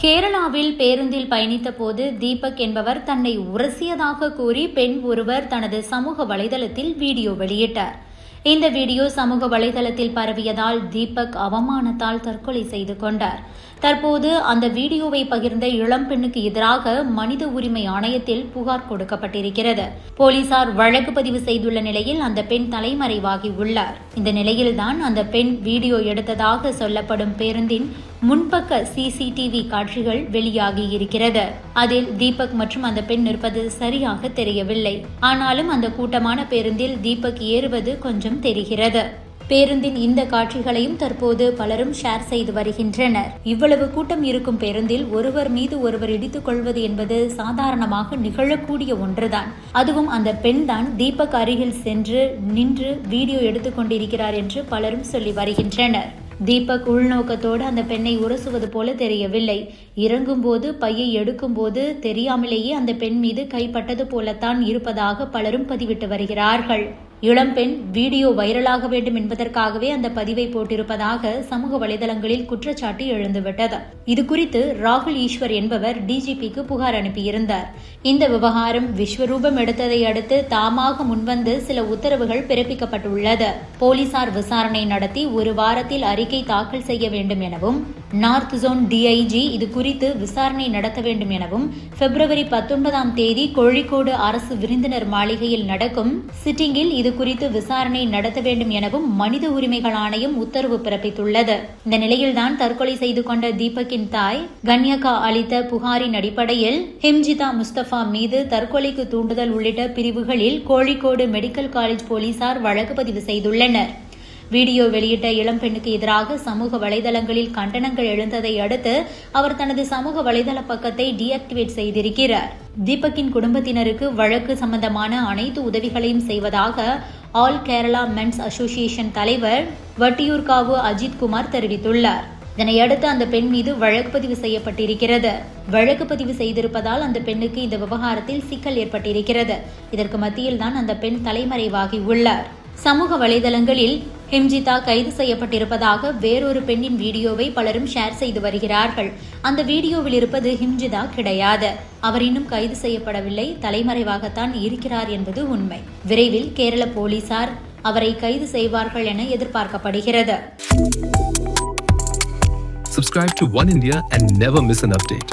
கேரளாவில் பேருந்தில் பயணித்த போது தீபக் என்பவர் தன்னை உரசியதாக கூறி பெண் ஒருவர் தனது சமூக வலைதளத்தில் வீடியோ வெளியிட்டார். இந்த வீடியோ சமூக வலைதளத்தில் பரவியதால் தீபக் அவமானத்தால் தற்கொலை செய்து கொண்டார். தற்போது அந்த வீடியோவை பகிர்ந்த இளம்பெண்ணுக்கு எதிராக மனித உரிமை ஆணையத்தில் புகார் கொடுக்கப்பட்டிருக்கிறது. போலீசார் வழக்கு பதிவு செய்துள்ள நிலையில் அந்த பெண் தலைமறைவாகி உள்ளார். இந்த நிலையில்தான் அந்த பெண் வீடியோ எடுத்ததாக சொல்லப்படும் பேருந்தின் முன்பக்க சிசிடிவி காட்சிகள் வெளியாகி இருக்கிறது. அதில் தீபக் மற்றும் அந்த பெண் நிற்பது சரியாக தெரியவில்லை. ஆனாலும் அந்த கூட்டமான பேருந்தில் தீபக் ஏறுவது கொஞ்சம் தெரிகிறது. பேருந்தின் இந்த காட்சிகளையும் தற்போது பலரும் ஷேர் செய்து வருகின்றனர். இவ்வளவு கூட்டம் இருக்கும் பேருந்தில் ஒருவர் மீது ஒருவர் இடித்துக் கொள்வது என்பது சாதாரணமாக நிகழக்கூடிய ஒன்றுதான். அதுவும் அந்த பெண் தான் தீபக் அருகில் சென்று நின்று வீடியோ எடுத்துக் கொண்டிருக்கிறார் என்று பலரும் சொல்லி வருகின்றனர். தீபக் உள்நோக்கத்தோடு அந்த பெண்ணை உரசுவது போல தெரியவில்லை. இறங்கும்போது பையை எடுக்கும்போது தெரியாமலேயே அந்த பெண் மீது கைப்பட்டது போலத்தான் இருப்பதாக பலரும் பதிவிட்டு வருகிறார்கள். இளம்பெண் வீடியோ வைரலாக வேண்டும் என்பதற்காகவே அந்த பதிவை போட்டிருப்பதாக சமூக வலைதளங்களில் குற்றச்சாட்டு எழுந்துவிட்டது. இது குறித்து ராகுல் ஈஸ்வர் என்பவர் டிஜிபிக்கு புகார் அனுப்பியிருந்தார். இந்த விவகாரம் விஸ்வரூபம் எடுத்ததை அடுத்து தாமாக முன்வந்து சில உத்தரவுகள் பிறப்பிக்கப்பட்டுள்ளது. போலீசார் விசாரணை நடத்தி ஒரு வாரத்தில் அறிக்கை தாக்கல் செய்ய வேண்டும் எனவும், நார்த் ஜோன் டிஐஜி இது குறித்து விசாரணை நடத்த வேண்டும் எனவும், பிப்ரவரி 19ஆம் தேதி கோழிக்கோடு அரசு விருந்தினர் மாளிகையில் நடக்கும் சிட்டிங்கில் இது குறித்து விசாரணை நடத்த வேண்டும் எனவும் மனித உரிமைகள் ஆணையம் உத்தரவு பிறப்பித்துள்ளது. இந்த நிலையில்தான் தற்கொலை செய்து கொண்ட தீபக்கின் தாய் கன்யகா அளித்த புகாரின் அடிப்படையில் ஹிம்ஜிதா முஸ்தபா மீது தற்கொலைக்கு தூண்டுதல் உள்ளிட்ட பிரிவுகளில் கோழிக்கோடு மெடிக்கல் காலேஜ் போலீசார் வழக்கு பதிவு செய்துள்ளனர். வீடியோ வெளியிட்ட இளம்பெண்ணுக்கு எதிராக சமூக வலைதளங்களில் கண்டனங்கள் எழுந்ததை அடுத்து அவர் தனது சமூக வலைதள பக்கத்தை டீஆக்டிவேட் செய்திருக்கிறார். தீபக்கின் குடும்பத்தினருக்கு வழக்கு சம்பந்தமான அனைத்து உதவிகளையும் செய்வதாக ஆல் கேரளா மென்ஸ் அசோசியேஷன் தலைவர் வட்டியூர்காவு அஜித் குமார் தெரிவித்துள்ளார். இதனையடுத்து அந்த பெண் மீது வழக்கு பதிவு செய்யப்பட்டிருக்கிறது. வழக்கு பதிவு செய்திருப்பதால் அந்த பெண்ணுக்கு இந்த விவகாரத்தில் சிக்கல் ஏற்பட்டிருக்கிறது. இதற்கு மத்தியில் தான் அந்த பெண் தலைமறைவாகி உள்ளார். சமூக வலைதளங்களில் ஹிம்ஜிதா கைது செய்யப்பட்டிருப்பதாக வேறொரு பெண்ணின் வீடியோவை பலரும் ஷேர் செய்து வருகிறார்கள். அந்த வீடியோவில் இருப்பது ஹிம்ஜிதா கிடையாது. அவர் இன்னும் கைது செய்யப்படவில்லை, தலைமறைவாகத்தான் இருக்கிறார் என்பது உண்மை. விரைவில் கேரள போலீசார் அவரை கைது செய்வார்கள் என எதிர்பார்க்கப்படுகிறது. Subscribe to One India and never miss an update.